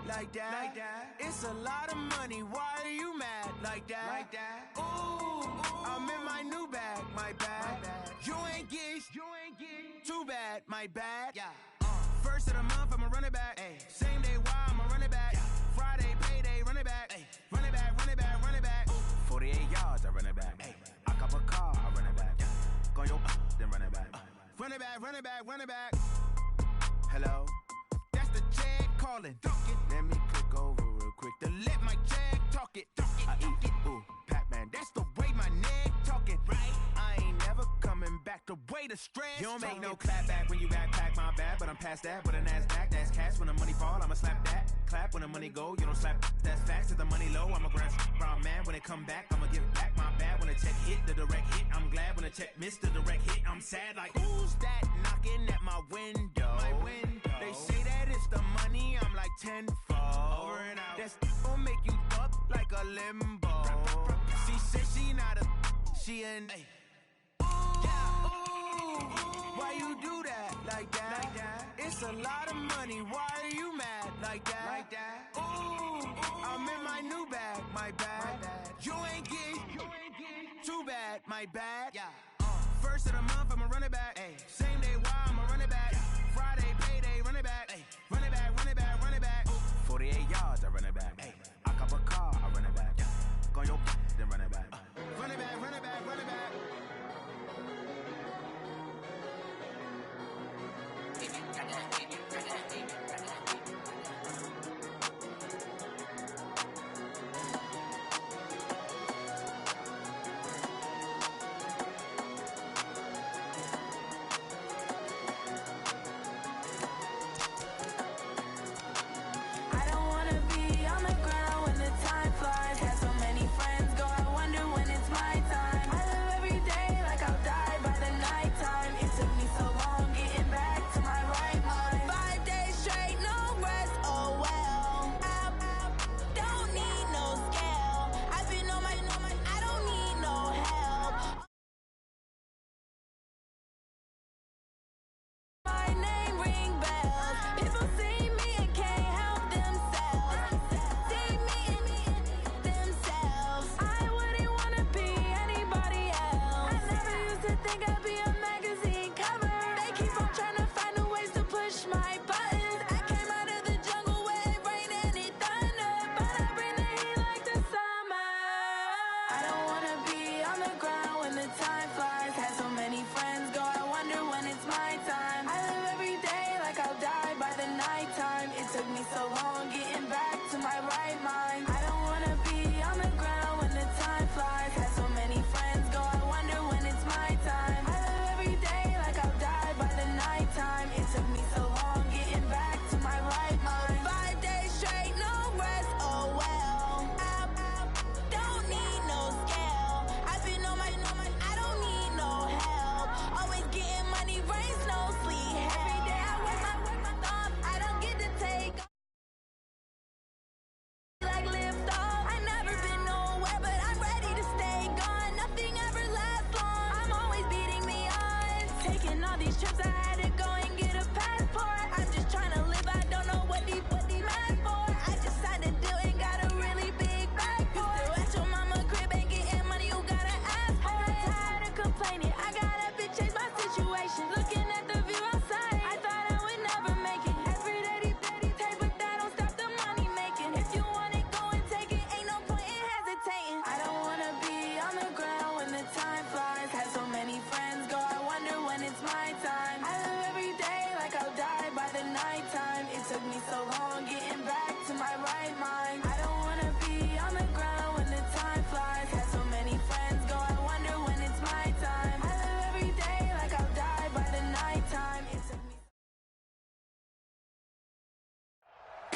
like that. It's a lot of money, why are you mad like that? Ooh, I'm in my new bag, my bad. You ain't get too bad, my bad. First of the month, I'ma run it back. Same day, why I'ma run it back. Friday, payday, run it back. Run it back, run it back, run it back. 48 yards, I run it back. I cop a car, I run it back. Go your then run it back. Run it back, run it back, run it back. Hello, that's the check calling. Let me click over real quick to let my check talk it. I eat it, ooh, Pac-Man, that's the way my neck talking. Right, I ain't never coming back the way the stress. You don't make no clap back when you backpack, my bad, but I'm past that. But a NASDAQ, that's cash. When the money fall, I'ma slap that. Clap when the money go, you don't slap. That's facts. If the money low, I'ma grab brown man. When it come back, I'ma give back my bad. When the check hit, the direct hit, I'm glad. When the check missed the direct hit, I'm sad. Like, who's that knocking at my window? They say that it's the money, I'm like tenfold. Over and out. That's gon' make you up like a limbo. She said she not a, she an. Why you do that like that? It's a lot of money, why are you mad like that? Ooh, I'm in my new bag, my bad. You ain't get too bad, my bad. First of the month, I'ma run it back. Same day, why I'ma run it back. Friday, payday, run it back. Run it back, run it back, run it back. 48 yards, I run it back. I cop a car, I run it back. Go your then run it back. Run it back, run it back, run it back.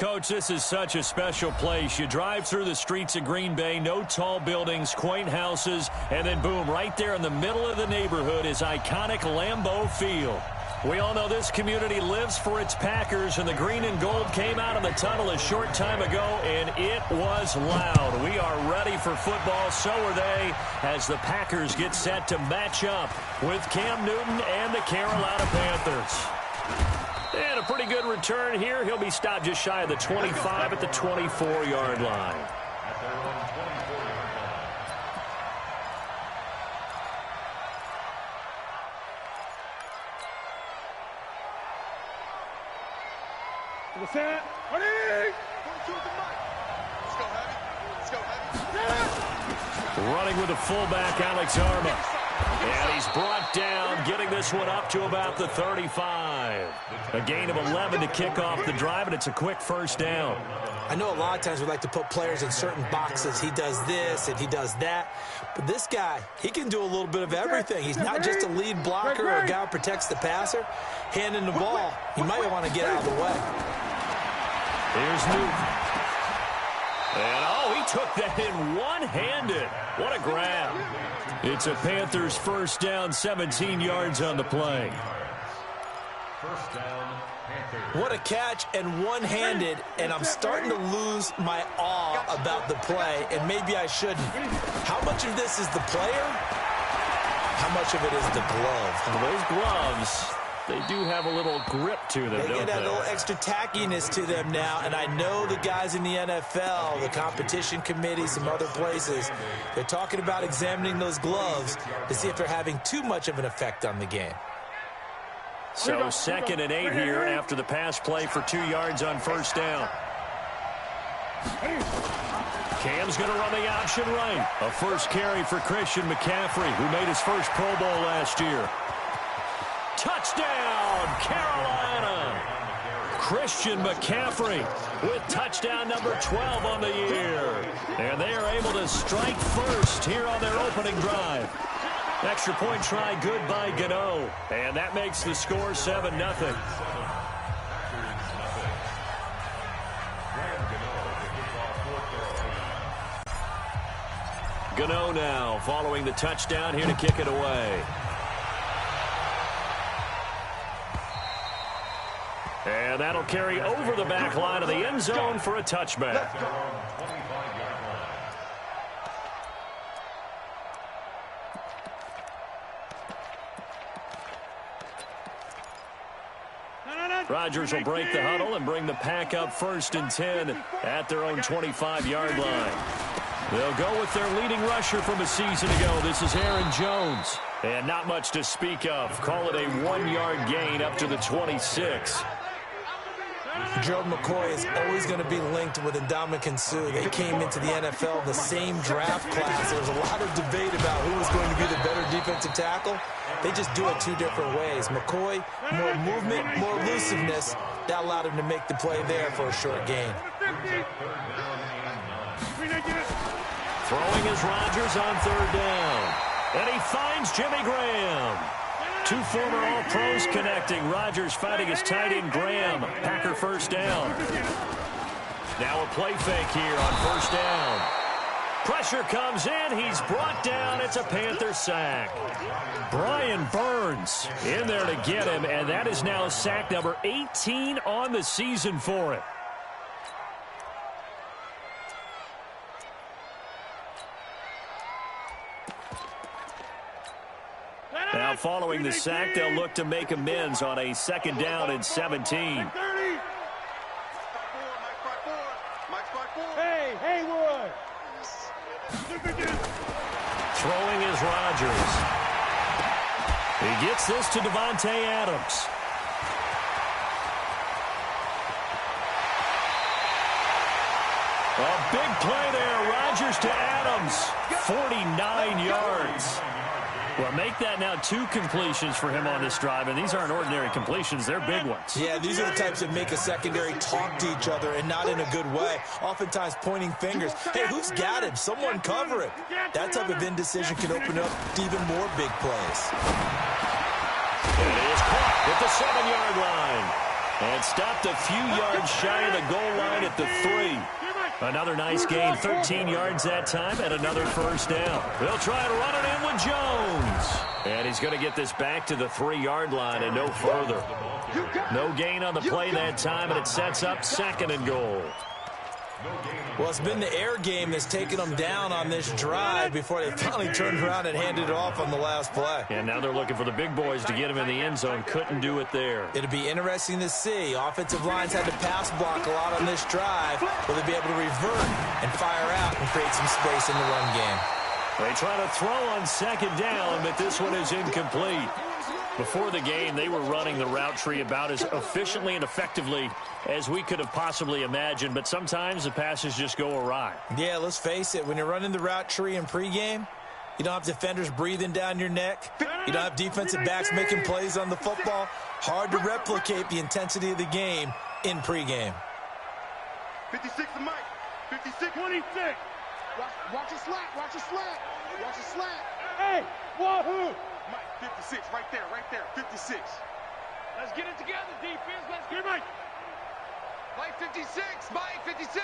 Coach, this is such a special place. You drive through the streets of Green Bay, no tall buildings, quaint houses, and then boom, right there in the middle of the neighborhood is iconic Lambeau Field. We all know this community lives for its Packers, and the green and gold came out of the tunnel a short time ago, and it was loud. We are ready for football, so are they, as the Packers get set to match up with Cam Newton and the Carolina Panthers. And a a pretty good return here. He'll be stopped just shy of the 25 at the 24-yard line. Running with the fullback, Alex Arma. And he's brought down, getting this one up to about the 35. A gain of 11 to kick off the drive, and it's a quick first down. I know a lot of times we like to put players in certain boxes. He does this and he does that. But this guy, he can do a little bit of everything. He's not just a lead blocker or a guy who protects the passer. Handing the ball, he might want to get out of the way. Here's Newton. And, oh, he took that in one-handed. What a grab. It's a Panthers first down, 17 yards on the play. First down, Panthers. What a catch and one-handed, and I'm starting to lose my awe about the play, and maybe I shouldn't. How much of this is the player? How much of it is the glove? Well, those gloves, they do have a little grip to them, They don't get that they? little extra tackiness to them now, and I know the guys in the NFL, the competition committee, some other places, they're talking about examining those gloves to see if they're having too much of an effect on the game. So 2nd and 8 here after the pass play for 2 yards on first down. Cam's going to run the option right. A first carry for Christian McCaffrey, who made his first Pro Bowl last year. Touchdown, Carolina! Christian McCaffrey with touchdown number 12 on the year. And they are able to strike first here on their opening drive. Extra point try good by Gano. And that makes the score 7-0. Gano now following the touchdown here to kick it away. And that'll carry over the back line of the end zone for a touchback. Rodgers will break the huddle and bring the pack up 1st and 10 at their own 25-yard line. They'll go with their leading rusher from a season ago. This is Aaron Jones. And not much to speak of. Call it a 1-yard gain up to the 26. Gerald McCoy is always going to be linked with Ndamukong Suh. They came into the NFL in the same draft class. There was a lot of debate about who was going to be the better defensive tackle. They just do it 2 different ways. McCoy, more movement, more elusiveness. That allowed him to make the play there for a short gain. Throwing is Rodgers on 3rd down. And he finds Jimmy Graham. 2 former All-Pros connecting. Rodgers fighting his tight end Graham. Packer first down. Now a play fake here on first down. Pressure comes in. He's brought down. It's a Panther sack. Brian Burns in there to get him, and that is now sack number 18 on the season for him. Now following the sack, they'll look to make amends on a 2nd down and 17. Hey, Haywood! Throwing is Rodgers. He gets this to Devontae Adams. A big play there. Rodgers to Adams. 49 yards. Well, make that now 2 completions for him on this drive, and these aren't ordinary completions. They're big ones. Yeah, these are the types that make a secondary talk to each other, and not in a good way. Oftentimes pointing fingers. Hey, who's got him? Someone cover it. That type of indecision can open up to even more big plays. It is caught at the 7-yard line. And stopped a few yards shy of the goal line at the 3. Another nice gain, 13 yards that time, and another first down. They'll try and run it in with Jones. And he's going to get this back to the 3-yard line and no further. No gain on the play that time, and it sets up 2nd and goal. Well, it's been the air game that's taken them down on this drive before they finally turned around and handed it off on the last play. And now they're looking for the big boys to get him in the end zone. Couldn't do it there. It'll be interesting to see. Offensive lines had to pass block a lot on this drive. Will they be able to revert and fire out and create some space in the run game? They try to throw on second down, but this one is incomplete. Before the game, they were running the route tree about as efficiently and effectively as we could have possibly imagined, but sometimes the passes just go awry. Yeah, let's face it. When you're running the route tree in pregame, you don't have defenders breathing down your neck. You don't have defensive backs making plays on the football. Hard to replicate the intensity of the game in pregame. 56 to Mike. 56. 26. Watch your slant. Watch your slant. Watch your slant. Hey, wahoo! Mike, 56, right there, 56. Let's get it together, defense. Let's get it, Mike. Mike, 56. Mike, 56.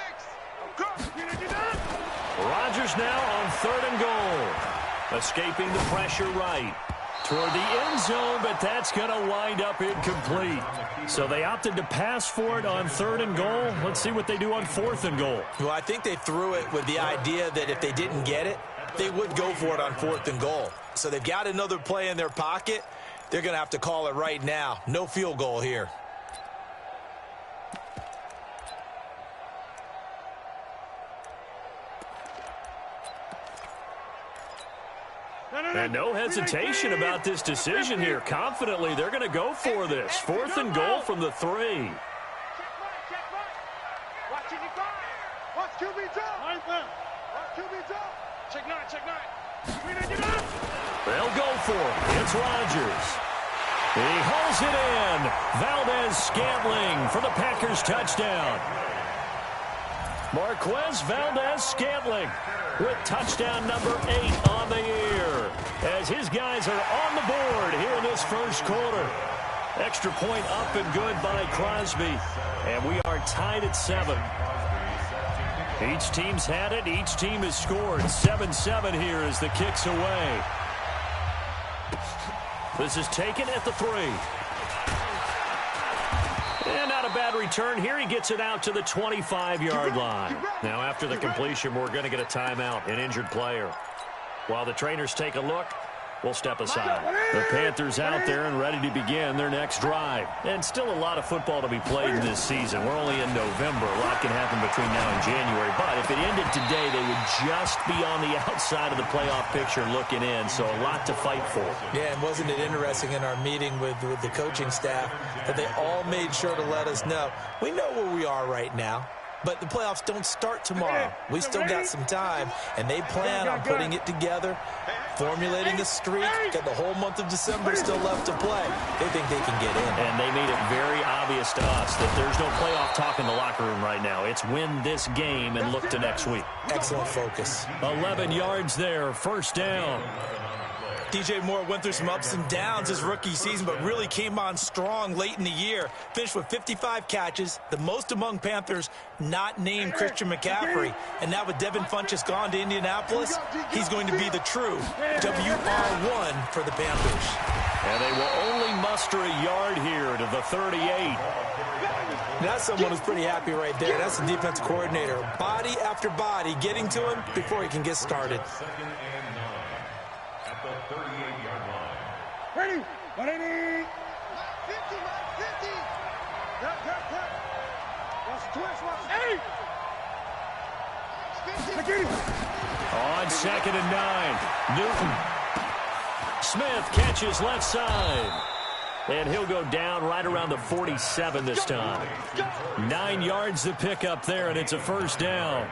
Rodgers now on 3rd and goal. Escaping the pressure right. Toward the end zone, but that's going to wind up incomplete. So they opted to pass for it on 3rd and goal. Let's see what they do on 4th and goal. Well, I think they threw it with the idea that if they didn't get it, they would go for it on 4th and goal. So they've got another play in their pocket. They're going to have to call it right now. No field goal here. And no hesitation about this decision here. Confidently, they're going to go for this. 4th and goal from the 3. Watch QB jump. Watch QB jump. Check 9, check 9. They'll go for it. It's Rodgers. He hauls it in. Valdez-Scantling for the Packers touchdown. Marquez Valdez-Scantling with touchdown number 8 on the year as his guys are on the board here in this first quarter. Extra point up and good by Crosby. And we are tied at 7. Each team's had it. Each team has scored. 7-7 here as the kick's away. This is taken at the 3. And not a bad return here. He gets it out to the 25-yard line. Now, after the completion, we're going to get a timeout, an injured player. While the trainers take a look, we'll step aside. The Panthers out there and ready to begin their next drive. And still a lot of football to be played in this season. We're only in November. A lot can happen between now and January. But if it ended today, they would just be on the outside of the playoff picture looking in. So a lot to fight for. Yeah, and wasn't it interesting in our meeting with the coaching staff that they all made sure to let us know, we know where we are right now. But the playoffs don't start tomorrow. We still got some time, and they plan on putting it together, formulating a streak, got the whole month of December still left to play. They think they can get in. And they made it very obvious to us that there's no playoff talk in the locker room right now. It's win this game and look to next week. Excellent focus. 11 yards there, 1st down. DJ Moore went through some ups and downs his rookie season, but really came on strong late in the year. Finished with 55 catches, the most among Panthers not named Christian McCaffrey. And now with Devin Funchess gone to Indianapolis, he's going to be the true WR1 for the Panthers. And they will only muster a yard here to the 38. That's someone who's pretty happy right there. That's the defense coordinator. Body after body getting to him before he can get started. Ready? 180. 50, 50. Watch the twist, watch the 8. On 2nd and 9. Newton. Smith catches left side. And he'll go down right around the 47 this time. 9 yards to pick up there, and it's a 1st down.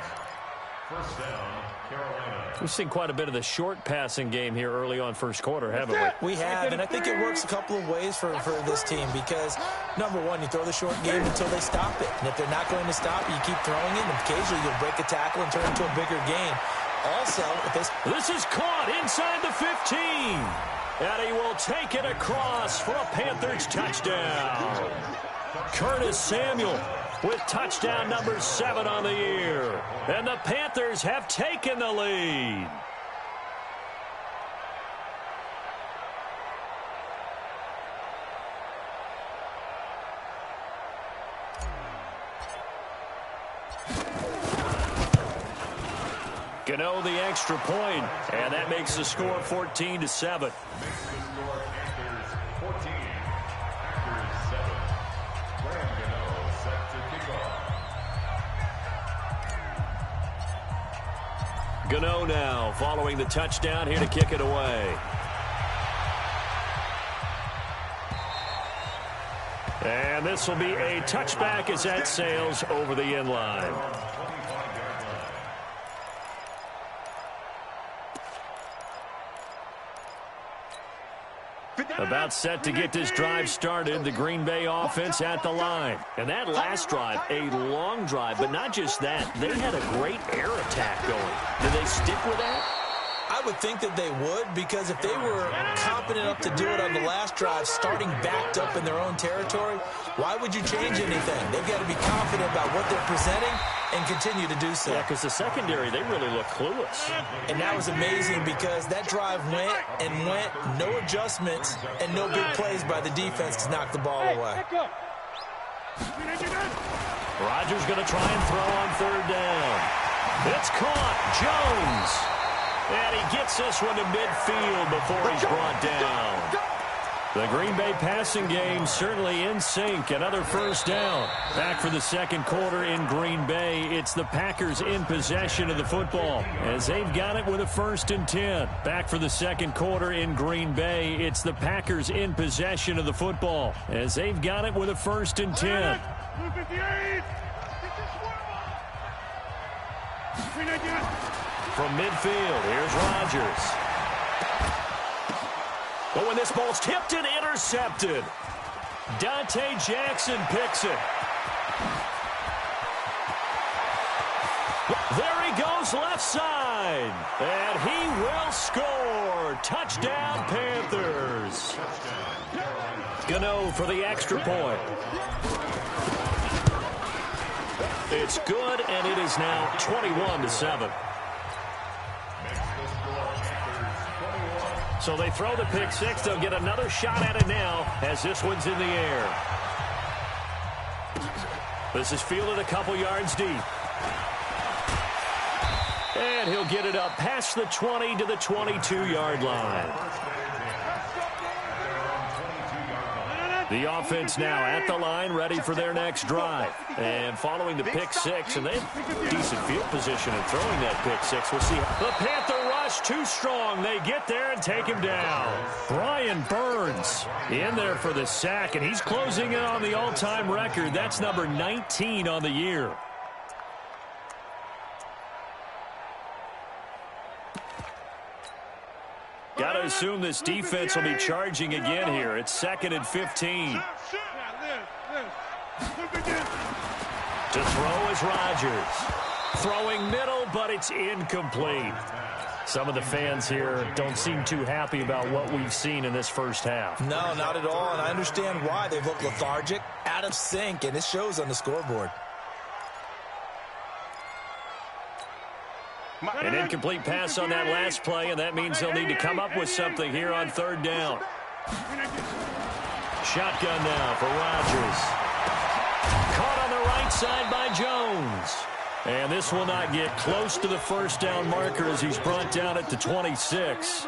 First down, Carolina. We've seen quite a bit of the short passing game here early on first quarter, haven't we? We have, and I think it works a couple of ways for this team because, number one, you throw the short game until they stop it. And if they're not going to stop it, you keep throwing it, and occasionally you'll break a tackle and turn it into a bigger game. Also, this is caught inside the 15. And he will take it across for a Panthers touchdown. Curtis Samuel with touchdown number 7 on the year. And the Panthers have taken the lead. Gano the extra point, and that makes the score 14-7. Makes the score Panthers 14, Packers 7. Graham Gano set to kick off. Gano now following the touchdown here to kick it away. And this will be a touchback as that sails over the end line. About set to get this drive started, the Green Bay offense at the line. And that last drive, a long drive, but not just that. They had a great air attack going. Did they stick with that? I would think that they would, because if they were competent enough to do it on the last drive, starting backed up in their own territory, why would you change anything? They've got to be confident about what they're presenting and continue to do so. Yeah, because the secondary, they really look clueless. And that was amazing because that drive went and went, no adjustments, and no big plays by the defense to knock the ball away. Rodgers going to try and throw on third down. It's caught. Jones. And he gets this one to midfield before he's brought down. The Green Bay passing game certainly in sync. Another first down. Back for the second quarter in Green Bay. It's the Packers in possession of the football as they've got it with a 1st and 10. Back for the second quarter in Green Bay. It's the Packers in possession of the football as they've got it with a 1st and 10. From midfield, here's Rodgers. But when this ball's tipped and intercepted, Dante Jackson picks it. There he goes left side. And he will score. Touchdown, Panthers. Gano for the extra point. It's good, and it is now 21-7. So they throw the pick six. They'll get another shot at it now as this one's in the air. This is fielded a couple yards deep. And he'll get it up past the 20 to the 22-yard line. The offense now at the line, ready for their next drive. And following the pick six, and they have decent field position in throwing that pick six. We'll see. The Panther rush too strong. They get there and take him down. Brian Burns in there for the sack, and he's closing in on the all-time record. That's number 19 on the year. Got to assume this defense will be charging again here. It's 2nd and 15. To throw is Rodgers. Throwing middle, but it's incomplete. Some of the fans here don't seem too happy about what we've seen in this first half. No, not at all, and I understand why. They look lethargic, out of sync, and it shows on the scoreboard. An incomplete pass on that last play, and that means they'll need to come up with something here on third down. Shotgun now for Rodgers. Caught on the right side by Jones. And this will not get close to the first down marker as he's brought down at the 26.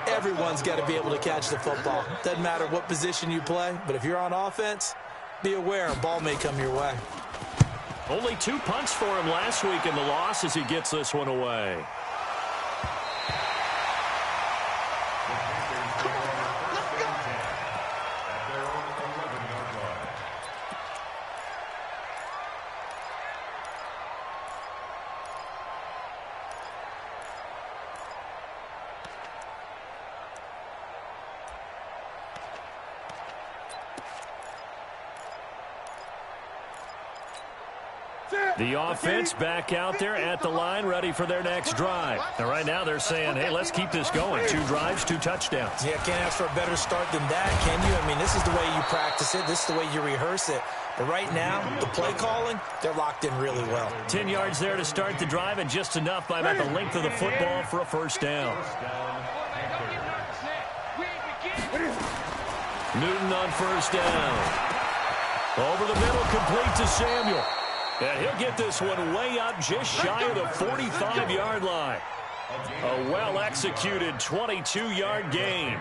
Everyone's got to be able to catch the football. Doesn't matter what position you play, but if you're on offense, be aware a ball may come your way. Only 2 punts for him last week in the loss as he gets this one away. The offense back out there at the line, ready for their next drive. And right now they're saying, hey, let's keep this going. 2 drives, 2 touchdowns. Yeah, can't ask for a better start than that, can you? I mean, this is the way you practice it. This is the way you rehearse it. But right now, the play calling, they're locked in really well. 10 yards there to start the drive, and just enough by about the length of the football for a first down. Newton on first down. Over the middle, complete to Samuel. And he'll get this one way up just shy of the 45-yard line. A well-executed 22-yard gain.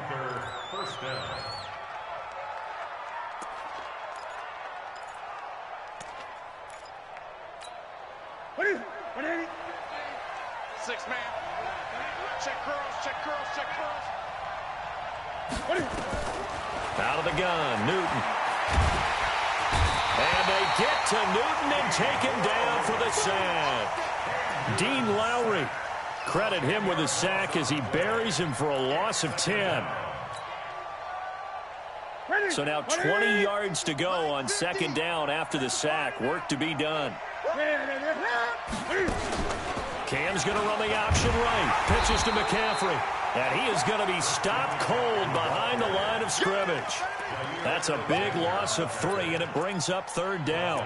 First down. Six man. Check curls, check curls, check curls. Out of the gun, Newton. And they get to Newton and take him down for the sack. Dean Lowry. Credit him with a sack as he buries him for a loss of 10. So now 20 yards to go on second down after the sack. Work to be done. Cam's going to run the option right. Pitches to McCaffrey. And he is going to be stopped cold behind the line of scrimmage. That's a big loss of 3, and it brings up third down.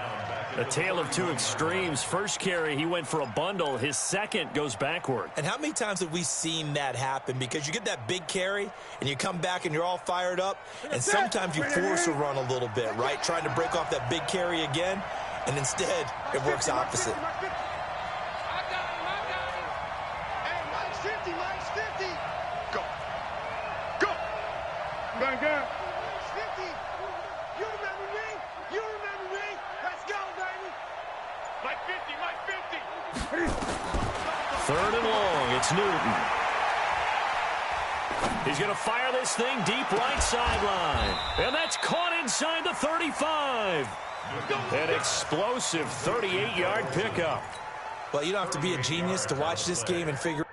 A tale of two extremes. First carry, he went for a bundle. His second goes backward. And how many times have we seen that happen? Because you get that big carry, and you come back and you're all fired up, and sometimes you force a run a little bit, right? Trying to break off that big carry again, and instead it works opposite. Go. 50. You remember me? You remember me? Let's go, baby. Mike 50, Mike 50. Third and long, it's Newton. He's going to fire this thing deep right sideline. And that's caught inside the 35. An explosive 38-yard pickup. Well, you don't have to be a genius to watch this game and figure out.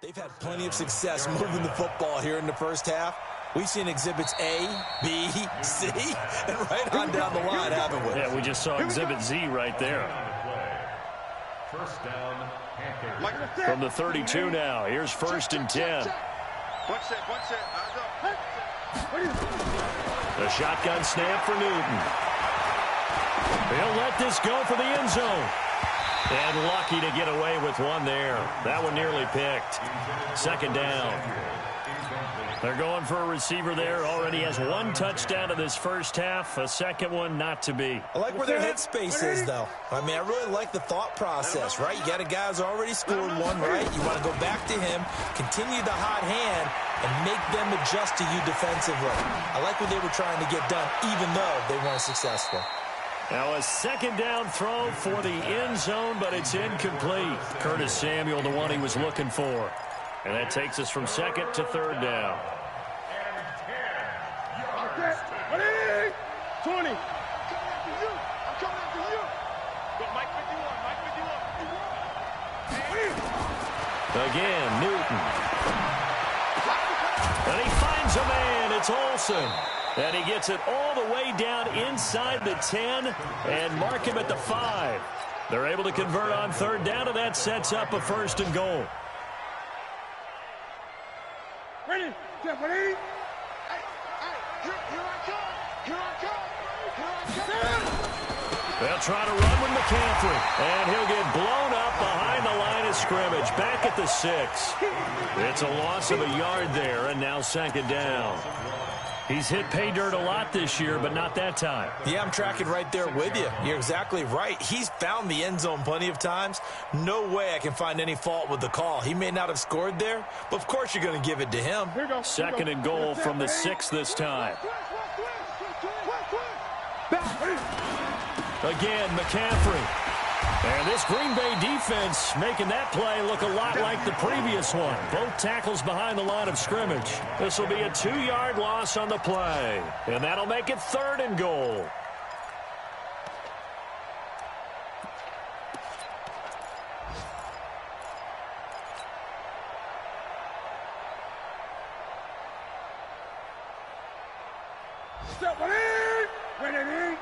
They've had plenty of success moving the football here in the first half. We've seen exhibits A, B, C, and right on down the line, haven't we? Yeah, we just saw exhibit Z right there. First down, Panthers. From the 32 now, here's first and 10. One set, eyes up. The shotgun snap for Newton. He'll let this go for the end zone. And lucky to get away with one there. That one nearly picked. Second down. They're going for a receiver there. Already has one touchdown in this first half. A second one not to be. I like where their headspace is, though. I mean, I really like the thought process, right? You got a guy who's already scored one, right? You want to go back to him, continue the hot hand, and make them adjust to you defensively. I like what they were trying to get done, even though they weren't successful. Now a second down throw for the end zone, but it's incomplete. Curtis Samuel, the one he was looking for. And that takes us from second to third down. 20. I'm coming after you. Go, Mike 51, Again, Newton. And he finds a man. It's Olsen. And he gets it all the way down inside the 10 and mark him at the 5. They're able to convert on third down, and that sets up a first and goal. Ready? Get ready. Hey, here I come. Here I come. They'll try to run with McCaffrey, and he'll get blown up behind the line of scrimmage, back at the 6. It's a loss of a yard there, and now second down. He's hit pay dirt a lot this year, but not that time. Yeah, I'm tracking right there with you. You're exactly right. He's found the end zone plenty of times. No way I can find any fault with the call. He may not have scored there, but of course you're going to give it to him. Second and goal from the 6 this time. Again, McCaffrey. And this Green Bay defense making that play look a lot like the previous one. Both tackles behind the line of scrimmage. This will be a 2-yard loss on the play. And that'll make it third and goal. Step on in. Ready.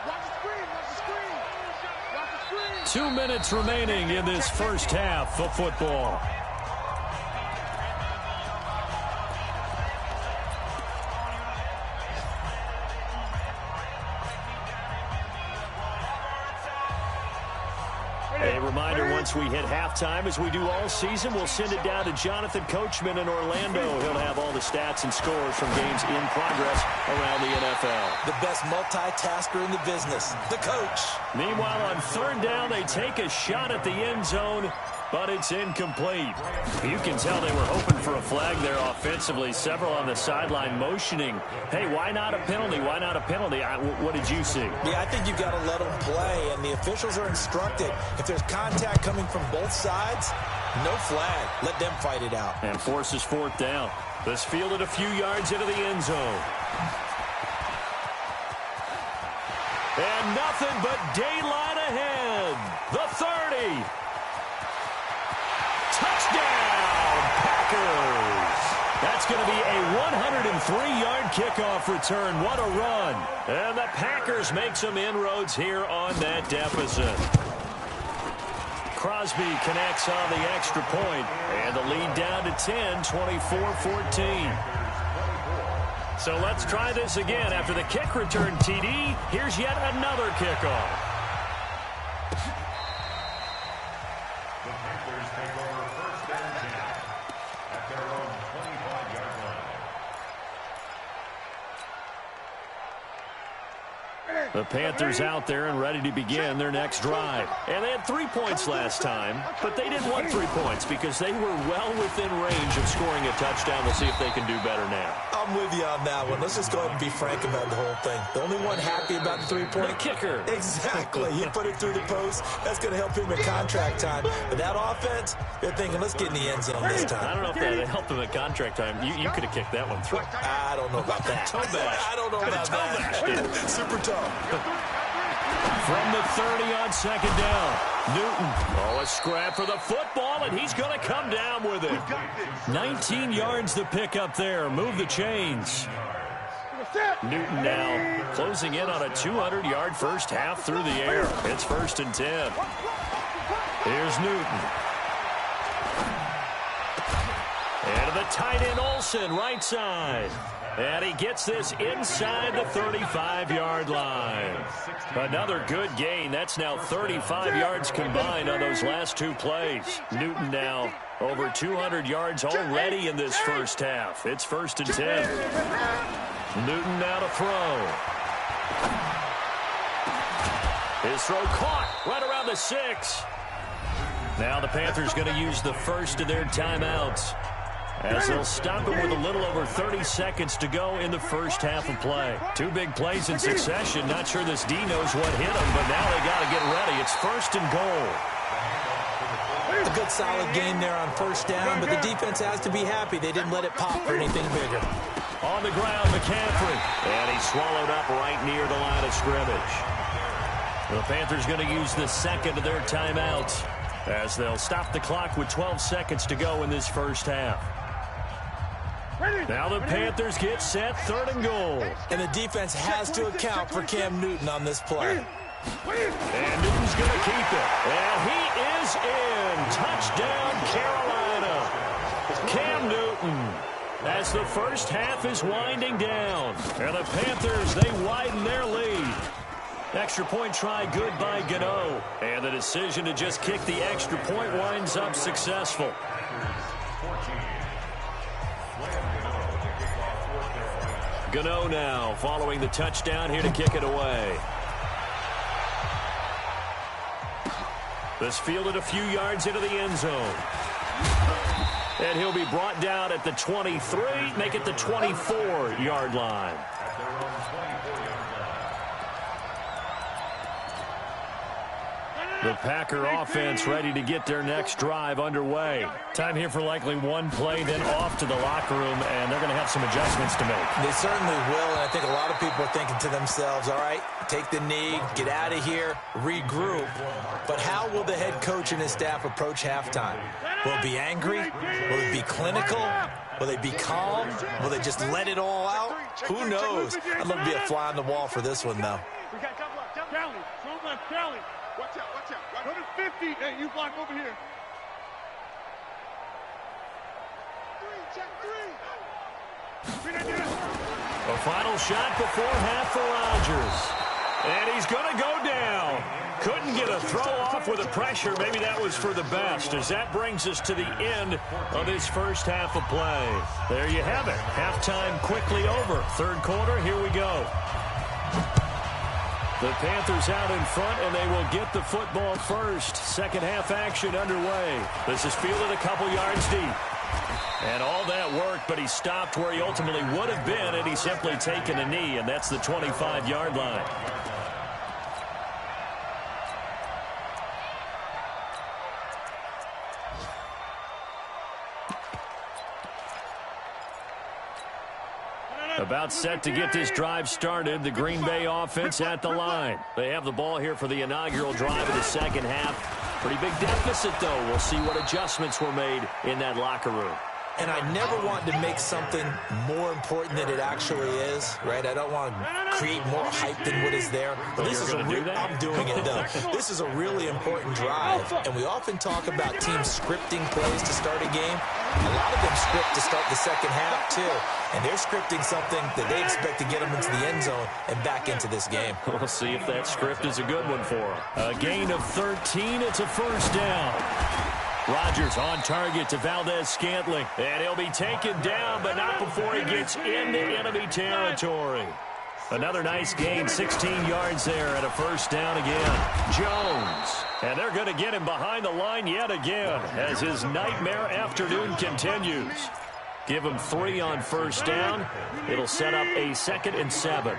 Watch the screen. 2 minutes remaining in this first half of football. A reminder once once we hit halftime, as we do all season, we'll send it down to Jonathan Coachman in Orlando. He'll have all the stats and scores from games in progress around the NFL. The best multitasker in the business, the coach. Meanwhile, on third down, they take a shot at the end zone, but it's incomplete. You can tell they were hoping for a flag there offensively. Several on the sideline motioning, hey, why not a penalty? Why not a penalty? What did you see? Yeah, I think you've got to let them play, and the officials are instructed. If there's contact coming from both sides, no flag. Let them fight it out. And forces fourth down. This fielded a few yards into the end zone. And nothing but daylight ahead. The 30. Touchdown, Packers! That's going to be a 103-yard kickoff return. What a run. And the Packers make some inroads here on that deficit. Crosby connects on the extra point, and the lead down to 10, 24-14. So let's try this again. After the kick return, TD, here's yet another kickoff. The Panthers out there and ready to begin their next drive. And they had 3 points last time, but they didn't want 3 points because they were well within range of scoring a touchdown. We'll see if they can do better now. I'm with you on that one. Let's just go ahead and be frank about the whole thing. The only one happy about the 3-point? The kicker. Exactly. He put it through the post. That's going to help him at contract time. But that offense, they're thinking, let's get in the end zone this time. I don't know if that helped him at contract time. You could have kicked that one through. I don't know about that. Toe bash. I don't know about that. Super tough. From the 30 on second down. Newton. Oh, a scrap for the football, and he's going to come down with it. 19 yards to pick up there. Move the chains. Newton now closing in on a 200-yard first half through the air. It's 1st and 10. Here's Newton. And to the tight end, Olsen, right side. And he gets this inside the 35-yard line. Another good gain. That's now 35 yards combined on those last 2 plays. Newton now over 200 yards already in this first half. It's 1st and 10. Newton now to throw. His throw caught right around the 6. Now the Panthers going to use the first of their timeouts, as they'll stop him with a little over 30 seconds to go in the first half of play. 2 big plays in succession. Not sure this D knows what hit him, but now they got to get ready. It's 1st and goal. A good solid gain there on first down, but the defense has to be happy they didn't let it pop for anything bigger. On the ground, McCaffrey. And he's swallowed up right near the line of scrimmage. The Panthers going to use the second of their timeouts, as they'll stop the clock with 12 seconds to go in this first half. Now the Panthers get set, 3rd and goal. And the defense has to account for Cam Newton on this play. And Newton's going to keep it. And he is in. Touchdown, Carolina. Cam Newton, as the first half is winding down. And the Panthers, they widen their lead. Extra point try good by Gano. And the decision to just kick the extra point winds up successful. Gano now following the touchdown here to kick it away. This fielded a few yards into the end zone. And he'll be brought down at the 23, make it the 24-yard line. The Packer offense ready to get their next drive underway. Time here for likely 1 play, then off to the locker room, and they're going to have some adjustments to make. They certainly will, and I think a lot of people are thinking to themselves, all right, take the knee, get out of here, regroup. But how will the head coach and his staff approach halftime? Will it be angry? Will it be clinical? Will they be calm? Will they just let it all out? Who knows? I'd love to be a fly on the wall for this one, though. We got Callie. Strong left, Callie. Watch out, watch out. Go to 50. Hey, you block over here. 3, check 3. A final shot before half for Rodgers. And he's going to go down. Couldn't get a throw off with the pressure. Maybe that was for the best, as that brings us to the end of this first half of play. There you have it. Halftime quickly over. Third quarter, here we go. The Panthers out in front, and they will get the football first. Second half action underway. This is fielded a couple yards deep. And all that work, but he stopped where he ultimately would have been, and he's simply taken a knee, and that's the 25-yard line. About set to get this drive started. The Green Bay offense at the line. They have the ball here for the inaugural drive of the second half. Pretty big deficit, though. We'll see what adjustments were made in that locker room. And I never want to make something more important than it actually is, right? I don't want to create more hype than what is there. But this is I'm doing it, though. This is a really important drive. And we often talk about teams scripting plays to start a game. A lot of them script to start the second half, too. And they're scripting something that they expect to get them into the end zone and back into this game. We'll see if that script is a good one for them. A gain of 13. It's a first down. Rodgers on target to Valdez-Scantling. And he'll be taken down, but not before he gets into enemy territory. Another nice gain, 16 yards there, and a first down again. Jones. And they're going to get him behind the line yet again as his nightmare afternoon continues. Give him 3 on first down. It'll set up a 2nd and 7.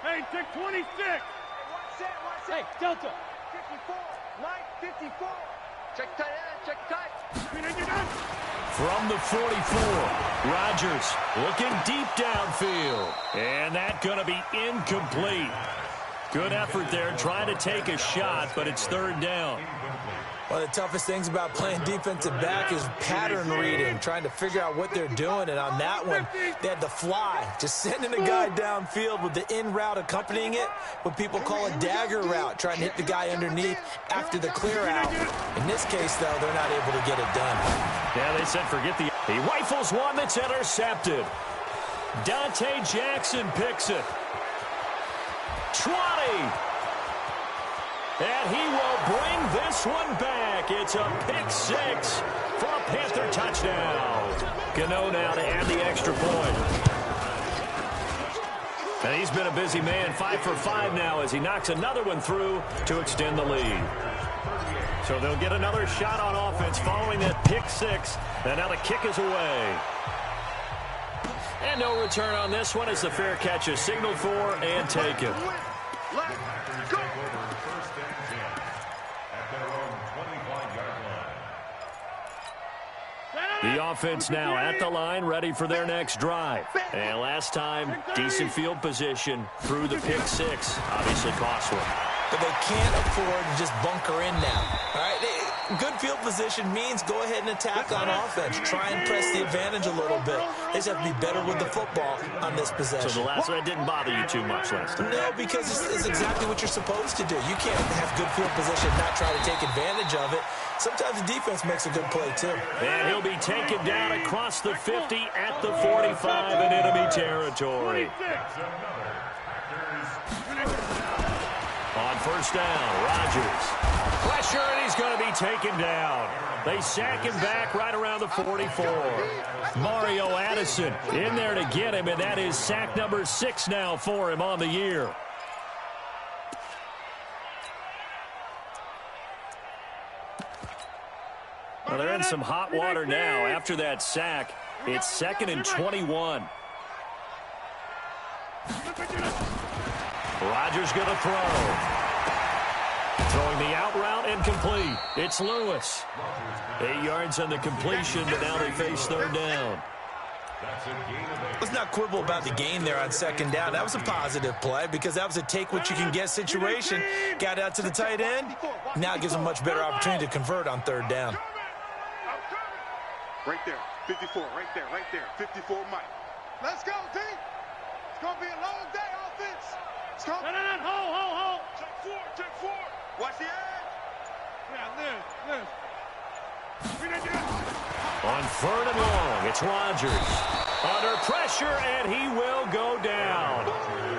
Hey, take 26. Hey, Delta. 54. Mike, 54. Check tight end. Check tight. From the 44, Rodgers looking deep downfield. And that's going to be incomplete. Good effort there, trying to take a shot, but it's third down. One of the toughest things about playing defensive back is pattern reading, trying to figure out what they're doing. And on that one, they had the fly, just sending a guy downfield with the in route accompanying it, what people call a dagger route, trying to hit the guy underneath after the clear out. In this case, though, they're not able to get it done. Yeah, they said forget the... He rifles one that's intercepted. Dante Jackson picks it. 20. And he will bring this one back. It's a pick 6 for a Panther touchdown. Gano now to add the extra point. And he's been a busy man, 5 for 5 now as he knocks another one through to extend the lead. So they'll get another shot on offense following that pick 6. And now the kick is away. And no return on this one as the fair catch is signaled for and taken. The offense now at the line, ready for their next drive. And last time, decent field position through the pick 6. Obviously costly. But they can't afford to just bunker in now. All right, good field position means go ahead and attack on offense. Try and press the advantage a little bit. They just have to be better with the football on this possession. So the last one didn't bother you too much last time? No, because it's exactly what you're supposed to do. You can't have good field position and not try to take advantage of it. Sometimes the defense makes a good play, too. And he'll be taken down across the 50 at the 45 in enemy territory. On first down, Rodgers. Pressure, and he's going to be taken down. They sack him back right around the 44. Mario Addison in there to get him, and that is sack number 6 now for him on the year. Well, they're in some hot water now. After that sack, it's 2nd and 21. Rodgers going to throw. Throwing the out route and complete. It's Lewis. 8 yards on the completion, but now they face third down. Let's not quibble about the gain there on second down. That was a positive play because that was a take-what-you-can-get situation. Got out to the tight end. Now it gives them a much better opportunity to convert on third down. Right there, 54, right there, 54, Mike. Let's go, D. It's going to be a long day, offense. It's going to be... Hold. Check four. Watch the edge. Yeah, live. On 3rd and long, it's Rodgers. Under pressure, and he will go down.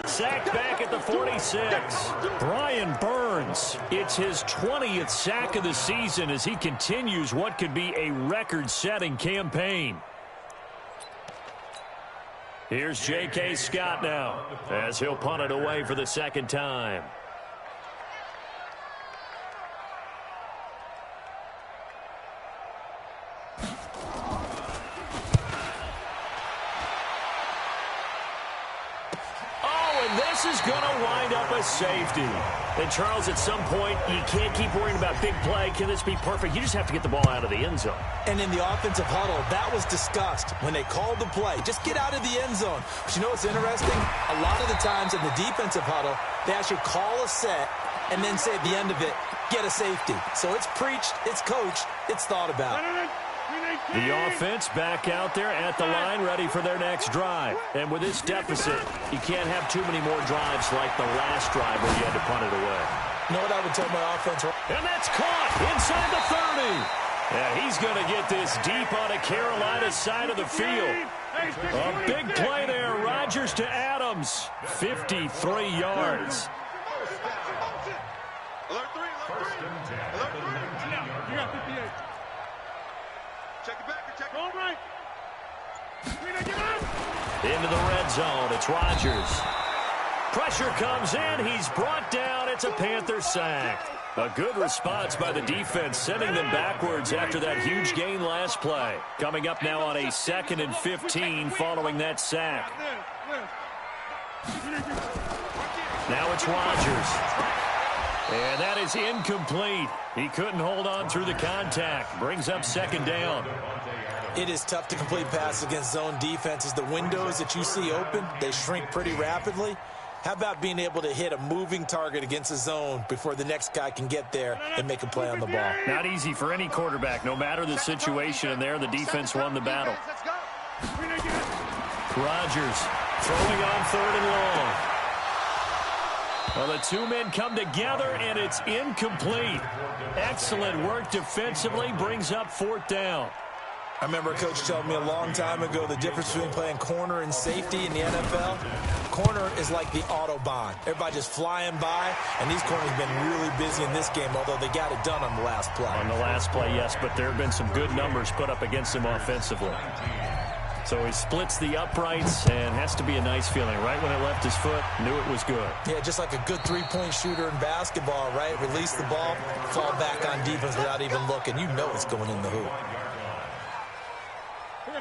Sacked back at the 46. Brian Burns, it's his 20th sack of the season as he continues what could be a record-setting campaign. Here's J.K. Scott now as he'll punt it away for the second time. This is going to wind up a safety. And, Charles, at some point, you can't keep worrying about big play. Can this be perfect? You just have to get the ball out of the end zone. And in the offensive huddle, that was discussed when they called the play. Just get out of the end zone. But you know what's interesting? A lot of the times in the defensive huddle, they actually call a set and then say at the end of it, get a safety. So it's preached, it's coached, it's thought about. The offense back out there at the line, ready for their next drive. And with this deficit, you can't have too many more drives like the last drive where you had to punt it away. You know what I would tell my offense? And that's caught inside the 30. And he's going to get this deep on a Carolina side of the field. A big play there. Rodgers to Adams. 53 yards. Alert 3, alert 3. Alert 3. You got 58. Check it back, check it. All right. Into the red zone. It's Rodgers. Pressure comes in. He's brought down. It's a Panther sack. A good response by the defense, sending them backwards after that huge gain last play. Coming up now on a 2nd and 15 following that sack. Now it's Rodgers. And that is incomplete. He couldn't hold on through the contact. Brings up 2nd down. It is tough to complete passes against zone defenses. The windows that you see open, they shrink pretty rapidly. How about being able to hit a moving target against a zone before the next guy can get there and make a play on the ball? Not easy for any quarterback, no matter the situation. And there, the defense won the battle. Rodgers throwing on 3rd and long. Well, the two men come together, and it's incomplete. Excellent work defensively, brings up 4th down. I remember a coach telling me a long time ago the difference between playing corner and safety in the NFL. Corner is like the Autobahn. Everybody just flying by, and these corners have been really busy in this game, although they got it done on the last play. On the last play, yes, but there have been some good numbers put up against him offensively. So he splits the uprights, and has to be a nice feeling. Right when it left his foot, knew it was good. Yeah, just like a good three-point shooter in basketball, right? Release the ball, fall back on defense without even looking. You know it's going in the hoop.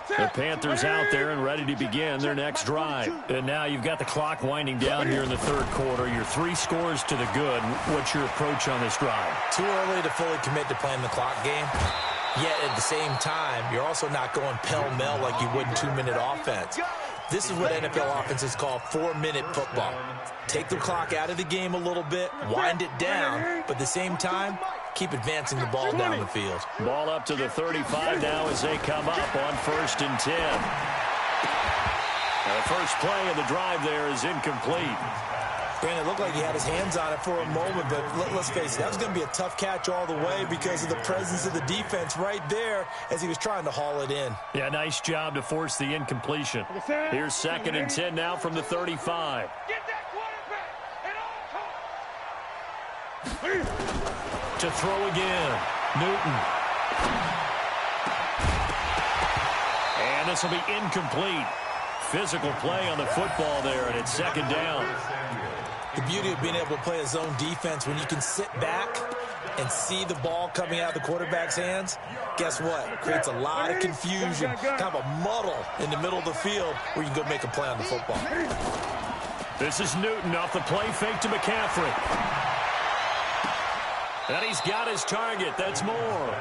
The Panthers out there and ready to begin their next drive. And now you've got the clock winding down here in the 3rd quarter. Your 3 scores to the good. What's your approach on this drive? Too early to fully commit to playing the clock game. Yet at the same time, you're also not going pell-mell like you would in 2-minute offense. This is what NFL offenses call 4-minute football. Take the clock out of the game a little bit, wind it down, but at the same time, keep advancing the ball down the field. Ball up to the 35 now as they come up on 1st and 10. The first play of the drive there is incomplete. Brandon, it looked like he had his hands on it for a moment, but let's face it, that was going to be a tough catch all the way because of the presence of the defense right there as he was trying to haul it in. Yeah, nice job to force the incompletion. Here's 2nd and 10 now from the 35. Get that quarterback at all times. To throw again, Newton. And this will be incomplete. Physical play on the football there, and it's 2nd down. The beauty of being able to play a zone defense when you can sit back and see the ball coming out of the quarterback's hands, guess what? It creates a lot of confusion, kind of a muddle in the middle of the field where you can go make a play on the football. This is Newton off the play fake to McCaffrey. And he's got his target. That's Moore.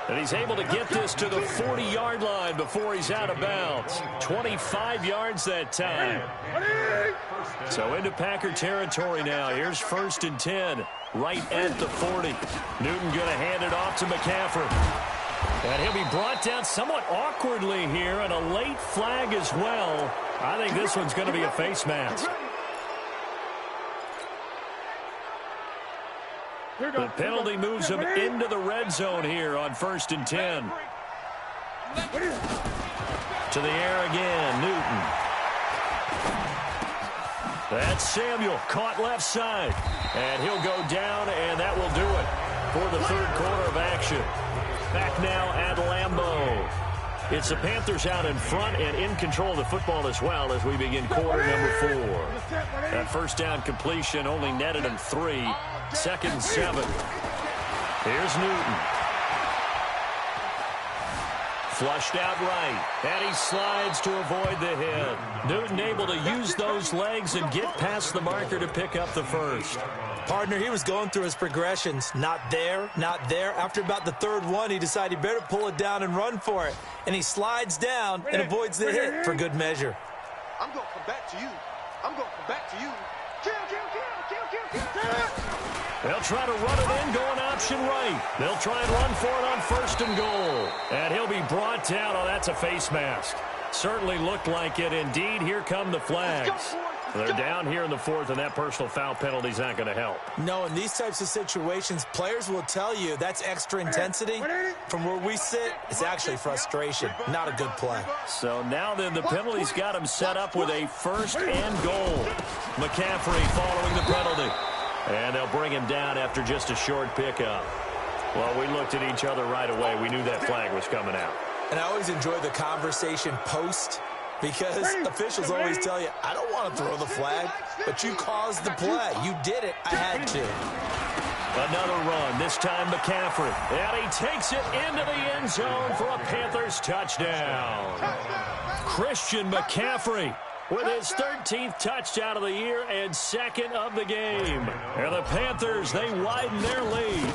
And he's able to get this to the 40-yard line before he's out of bounds. 25 yards that time. So into Packer territory now. Here's 1st and 10, right at the 40. Newton going to hand it off to McCaffrey. And he'll be brought down somewhat awkwardly here, and a late flag as well. I think this one's going to be a face mask. The penalty moves him into the red zone here on 1st and 10. To the air again, Newton. That's Samuel, caught left side. And he'll go down, and that will do it for the third quarter of action. Back now at Lambeau. It's the Panthers out in front and in control of the football as well as we begin quarter number 4. That first down completion only netted him 3. 2nd and 7. Here's Newton. Flushed out right, and he slides to avoid the hit. Newton able to use those legs and get past the marker to pick up the first. Partner, he was going through his progressions. Not there, not there. After about the third one, he decided he better pull it down and run for it. And he slides down and avoids the hit for good measure. I'm going to come back to you. I'm going to come back to you. Kill, kill, kill, kill, kill, kill. They'll try to run it in, going option right. They'll try and run for it on 1st and goal. And he'll be brought down. Oh, that's a face mask. Certainly looked like it. Indeed, here come the flags. They're down here in the 4th, and that personal foul penalty is not going to help. No, in these types of situations, players will tell you that's extra intensity. From where we sit, it's actually frustration. Not a good play. So now then, the penalty's got him set up with a 1st and goal. McCaffrey following the penalty. And they'll bring him down after just a short pickup. Well, we looked at each other right away. We knew that flag was coming out. And I always enjoy the conversation post, because officials always tell you, I don't want to throw the flag, but you caused the play. You did it. I had to. Another run, this time McCaffrey. And he takes it into the end zone for a Panthers touchdown. Christian McCaffrey with his 13th touchdown of the year and 2nd of the game. And the Panthers, they widen their lead.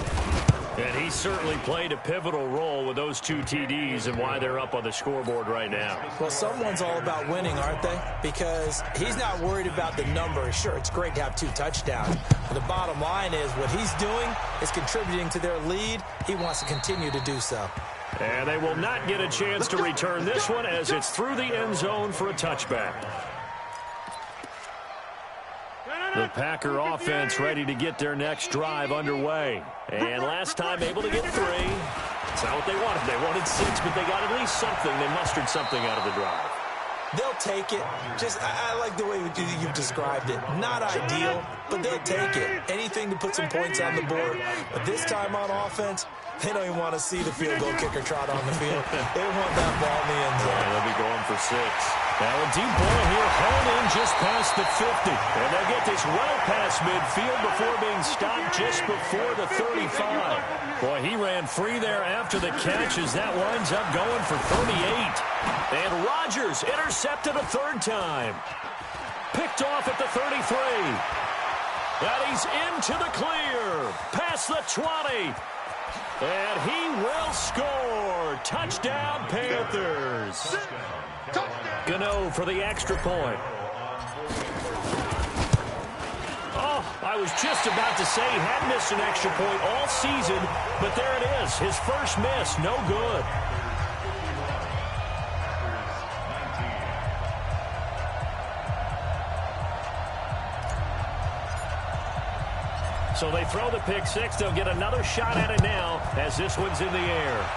And he certainly played a pivotal role with those 2 TDs and why they're up on the scoreboard right now. Well, someone's all about winning, aren't they? Because he's not worried about the number. Sure, it's great to have 2 touchdowns. But the bottom line is what he's doing is contributing to their lead. He wants to continue to do so. And they will not get a chance to return this one as it's through the end zone for a touchback. The Packer offense ready to get their next drive underway. And last time able to get 3. It's not what they wanted. They wanted 6, but they got at least something. They mustered something out of the drive. They'll take it. I like the way you've described it. Not ideal, but they'll take it. Anything to put some points on the board. But this time on offense, they don't even want to see the field goal kicker trot on the field. They want that ball in the end zone. Yeah, they'll be going for 6. Now a deep ball here, hauled in just past the 50. And they'll get this well past midfield before being stopped just before the 35. Boy, he ran free there after the catch as that winds up going for 38. And Rodgers intercepted a 3rd time. Picked off at the 33. And he's into the clear. Past the 20. And he will score. Touchdown, Panthers. Gano for the extra point. Oh, I was just about to say he had missed an extra point all season, but there it is. His first miss, no good. So they throw the pick 6. They'll get another shot at it now as this one's in the air.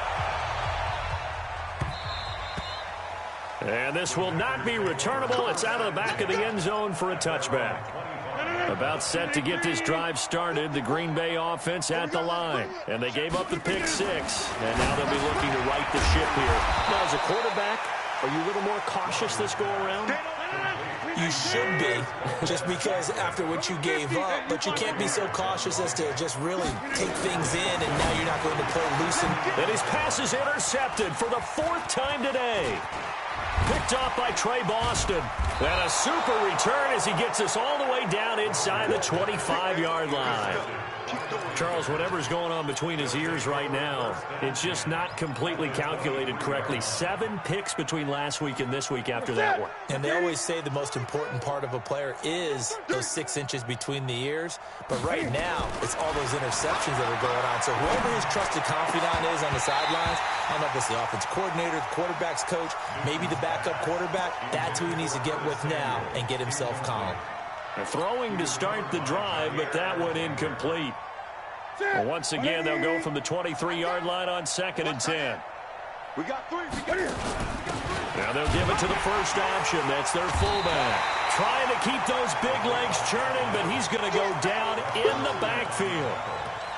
And this will not be returnable. It's out of the back of the end zone for a touchback. About set to get this drive started, the Green Bay offense at the line. And they gave up the pick 6. And now they'll be looking to right the ship here. Now, as a quarterback, are you a little more cautious this go-around? You should be, just because after what you gave up, but you can't be so cautious as to just really take things in, and now you're not going to play loose. And his pass is intercepted for the 4th time today. Picked off by Trey Boston. And a super return as he gets us all the way down inside the 25-yard line. Charles, whatever's going on between his ears right now, it's just not completely calculated correctly. 7 picks between last week and this week after that one. And they always say the most important part of a player is those 6 inches between the ears. But right now, it's all those interceptions that are going on. So whoever his trusted confidant is on the sidelines, I don't know if it's the offense coordinator, the quarterback's coach, maybe the backup quarterback, that's who he needs to get with now and get himself calm. Throwing to start the drive, but that one incomplete. Well, once again, they'll go from the 23-yard line on 2nd and 10. We got three. Now they'll give it to the first option. That's their fullback. Trying to keep those big legs churning, but he's going to go down in the backfield.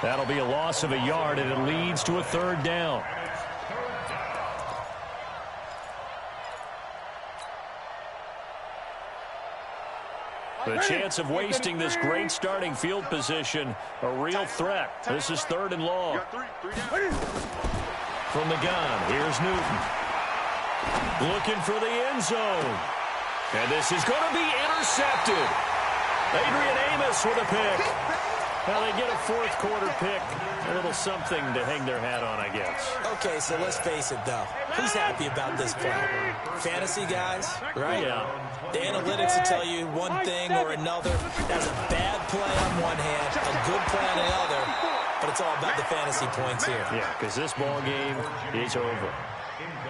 That'll be a loss of a yard, and it leads to a third down. The chance of wasting this great starting field position, a real threat. This is third and long. From the gun, here's Newton. Looking for the end zone. And this is going to be intercepted. Adrian Amos with a pick. Now they get a fourth quarter pick. A little something to hang their hat on, I guess. Okay, so let's face it, though. Who's happy about this play? Fantasy guys, right? Yeah. The analytics will tell you one thing or another. That's a bad play on one hand, a good play on the other, but it's all about the fantasy points here. Yeah, because this ball game is over.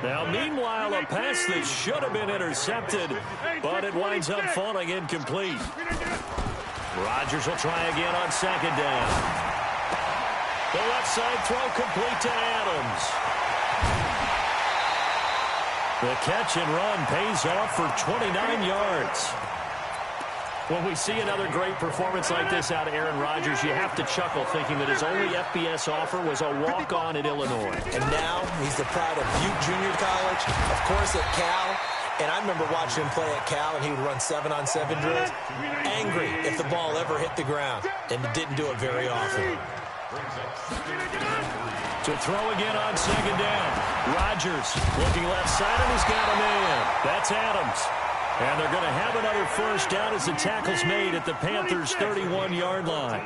Now, meanwhile, a pass that should have been intercepted, but it winds up falling incomplete. Rodgers will try again on second down. The left side throw complete to Adams. The catch and run pays off for 29 yards. When we see another great performance like this out of Aaron Rodgers, you have to chuckle thinking that his only FBS offer was a walk-on at Illinois. And now he's the pride of Butte Junior College, of course at Cal. And I remember watching him play at Cal, and he would run 7-on-7 drills. Angry if the ball ever hit the ground, and didn't do it very often. To throw again on second down. Rodgers looking left side, and he's got a man. That's Adams. And they're going to have another first down as the tackle's made at the Panthers' 31-yard line.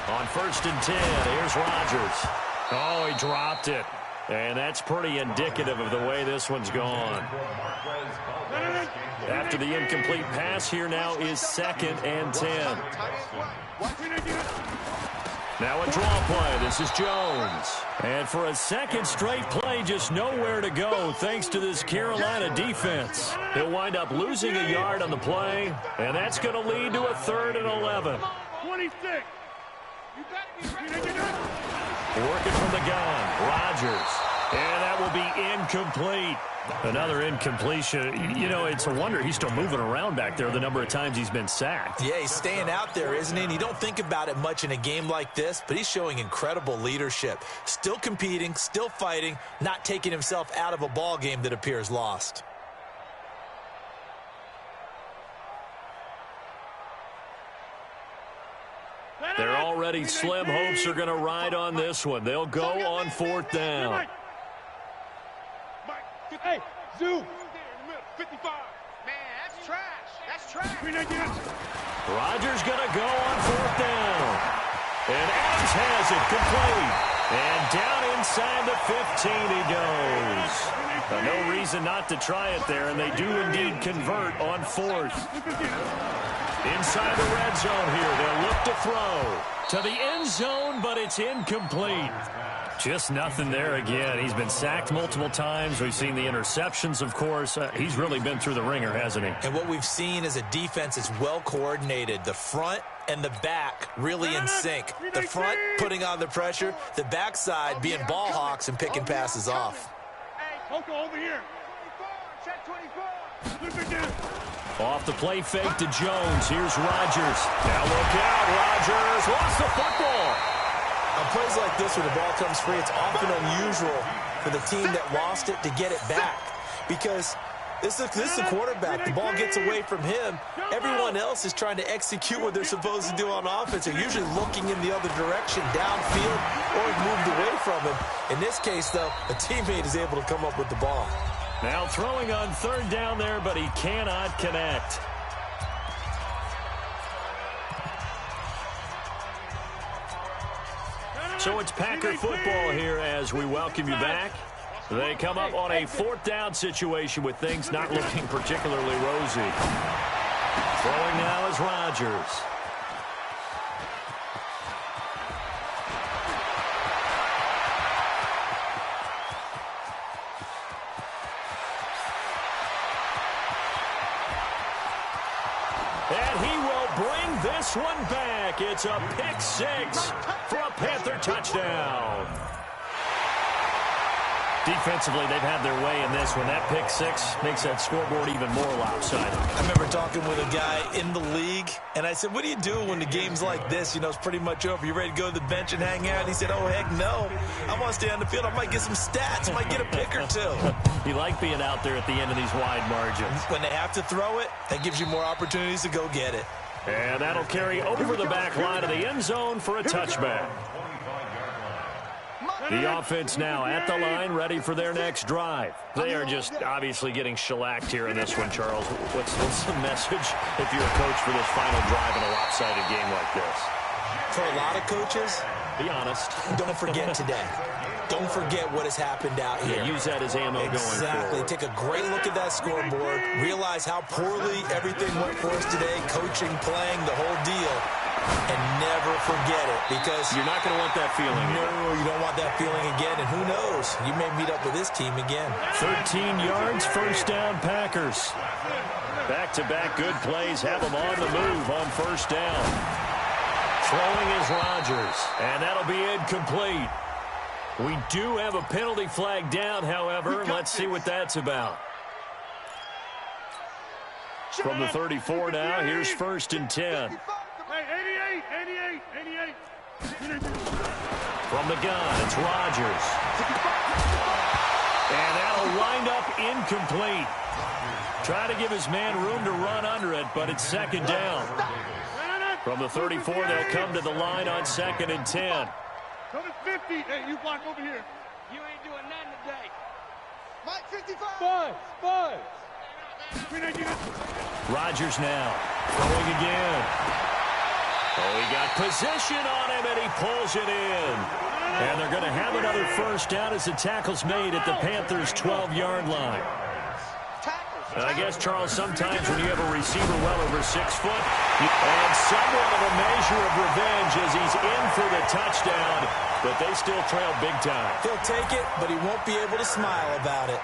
On first and 10, here's Rodgers. Oh, he dropped it. And that's pretty indicative of the way this one's gone. After the incomplete pass, here now is second and 10. Now a draw play. This is Jones. And for a second straight play, just nowhere to go thanks to this Carolina defense. He'll wind up losing a yard on the play, and that's going to lead to a third and 11. 26. Working from the gun, Rodgers. And that will be incomplete. Another incompletion. You know, it's a wonder he's still moving around back there the number of times he's been sacked. Yeah, he's staying out there, isn't he? And you don't think about it much in a game like this, but he's showing incredible leadership. Still competing, still fighting, not taking himself out of a ball game that appears lost. They're already slim hopes are going to ride on this one. They'll go on fourth down. Hey, Zoo. 55. Man, that's trash. That's trash. Rodgers going to go on fourth down. And Adams has it complete. And down inside the 15 he goes. No reason not to try it there, and they do indeed convert on fourth. Inside the red zone here, they'll look to throw to the end zone, but it's incomplete. Just nothing there again. He's been sacked multiple times. We've seen the interceptions, of course. He's really been through the ringer, hasn't he? And what we've seen is a defense that's well coordinated. The front and the back really in sync. The front putting on the pressure, the backside being ball hawks and picking passes off. Hey, Coco, over here. 24, check 24. Off the play fake to Jones. Here's Rodgers. Now look out, Rodgers lost the football. On plays like this where the ball comes free, it's often unusual for the team that lost it to get it back. Because this is the quarterback. The ball gets away from him. Everyone else is trying to execute what they're supposed to do on offense. They're usually looking in the other direction, downfield, or moved away from him. In this case, though, a teammate is able to come up with the ball. Now throwing on third down there, but he cannot connect. So it's Packer football here as we welcome you back. They come up on a fourth down situation with things not looking particularly rosy. Throwing now is Rodgers. And he will bring this one back. It's a pick six for a Panther touchdown. Defensively, they've had their way in this one. That pick six makes that scoreboard even more lopsided. I remember talking with a guy in the league, and I said, what do you do when the game's like this? You know, it's pretty much over. You ready to go to the bench and hang out? And he said, oh, heck no. I want to stay on the field. I might get some stats. I might get a pick or two. You like being out there at the end of these wide margins. When they have to throw it, that gives you more opportunities to go get it. And that'll carry over the back line of the end zone for a touchback. The offense now at the line, ready for their next drive. They are just obviously getting shellacked here in this one, Charles. What's the message if you're a coach for this final drive in a lopsided game like this? For a lot of coaches, be honest. Don't forget today. Don't forget what has happened out here. Yeah, use that as ammo going forward. Exactly. Take a great look at that scoreboard. Realize how poorly everything went for us today. Coaching, playing, the whole deal. And never forget it, because you're not going to want that feeling. No, you don't want that feeling again. And who knows? You may meet up with this team again. 13 yards, first down, Packers. Back-to-back good plays have them on the move on first down. Throwing is Rodgers, and that'll be incomplete. We do have a penalty flag down, however. Let's see what that's about. From the 34 now, here's first and 10. Hey, 88. From the gun, it's Rodgers. And that'll wind up incomplete. Try to give his man room to run under it, but it's second down. From the 34, they'll come to the line on second and 10. Go to 50. Hey, you block over here. You ain't doing nothing today. Mike, 55. Five. Rodgers now throwing again. Oh, he got position on him, and he pulls it in. And they're going to have another first down as the tackle's made at the Panthers' 12-yard line. And I guess, Charles, sometimes when you have a receiver well over 6 foot, and somewhat of a measure of revenge as he's in for the touchdown, but they still trail big time. He'll take it, but he won't be able to smile about it.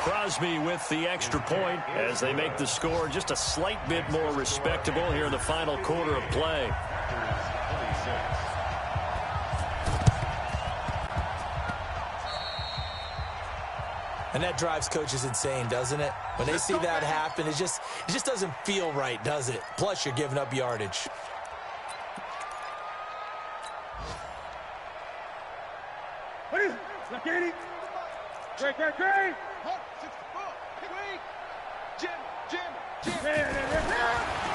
Crosby with the extra point as they make the score just a slight bit more respectable here in the final quarter of play. And that drives coaches insane, doesn't it? When they see that happen, it just doesn't feel right, does it? Plus, you're giving up yardage. Great.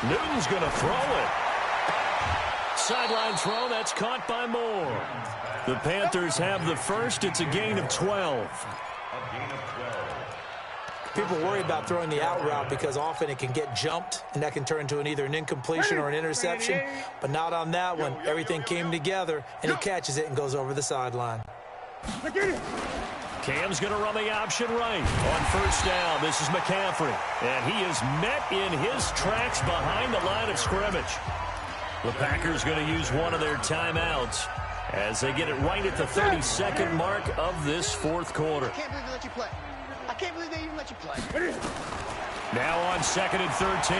Newton's going to throw it. Sideline throw, that's caught by Moore. The Panthers have the first. It's a gain of 12. People worry about throwing the out route because often it can get jumped, and that can turn into either an incompletion or an interception. But not on that one. Everything came together, and he catches it and goes over the sideline. Cam's going to run the option right on first down. This is McCaffrey, and he is met in his tracks behind the line of scrimmage. The Packers going to use one of their timeouts as they get it right at the 32nd mark of this fourth quarter. I can't believe they let you play. I can't believe they even let you play. Now on second and 13,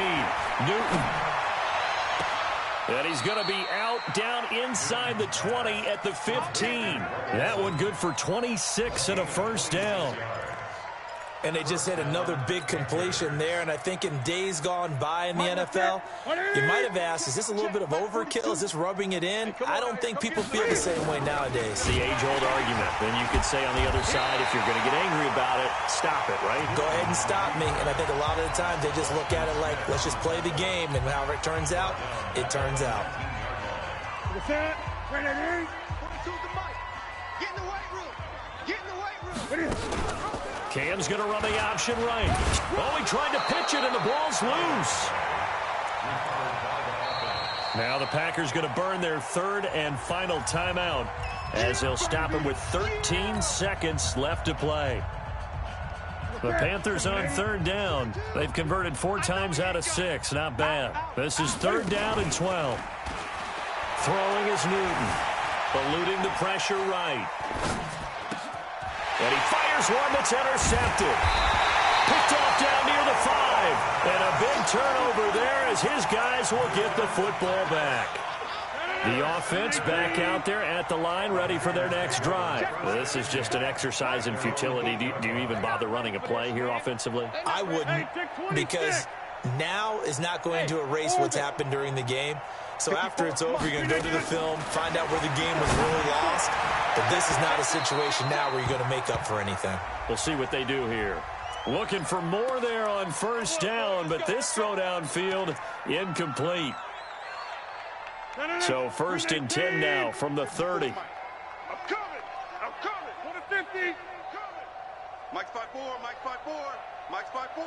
Newton. And he's going to be out down inside the 20 at the 15. That one good for 26 and a first down. And they just hit another big completion there. And I think in days gone by in the NFL, you might have asked, is this a little bit of overkill? Is this rubbing it in? I don't think people feel the same way nowadays. The age-old argument. Then you could say on the other side, if you're going to get angry about it, stop it, right? Go ahead and stop me. And I think a lot of the times they just look at it like, let's just play the game. And however it turns out, it turns out. Cam's going to run the option right. Oh, he tried to pitch it, and the ball's loose. Now the Packers going to burn their third and final timeout as they'll stop him with 13 seconds left to play. The Panthers on third down. They've converted 4 times out of 6. Not bad. This is third down and 12. Throwing is Newton. Eluding the pressure right. And he fires one that's intercepted. Picked off turnover there as his guys will get the football back. The offense back out there at the line, ready for their next drive. This is just an exercise in futility. Do you even bother running a play here offensively? I wouldn't, because now is not going to erase what's happened during the game. So after it's over, you're going to go to the film, find out where the game was really lost. But this is not a situation now where you're going to make up for anything. We'll see what they do here. Looking for more there on first down, but this throw downfield incomplete. So 1st and 10 now from the 30. I'm coming. To the 50. Mike's 5-4. Mike's 5-4. Mike's 5-4.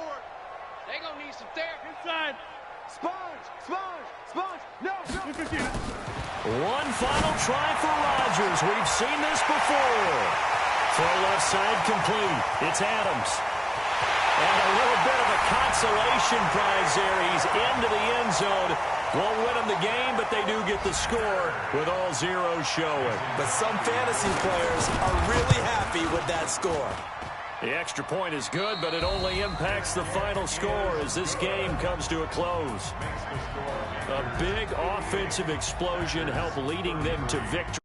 They gonna need some therapy. Inside. Sponge. No. One final try for Rodgers. We've seen this before. Throw left side complete. It's Adams. And a little bit of a consolation prize there. He's into the end zone. Won't win them the game, but they do get the score with all zeros showing. But some fantasy players are really happy with that score. The extra point is good, but it only impacts the final score as this game comes to a close. A big offensive explosion helped leading them to victory.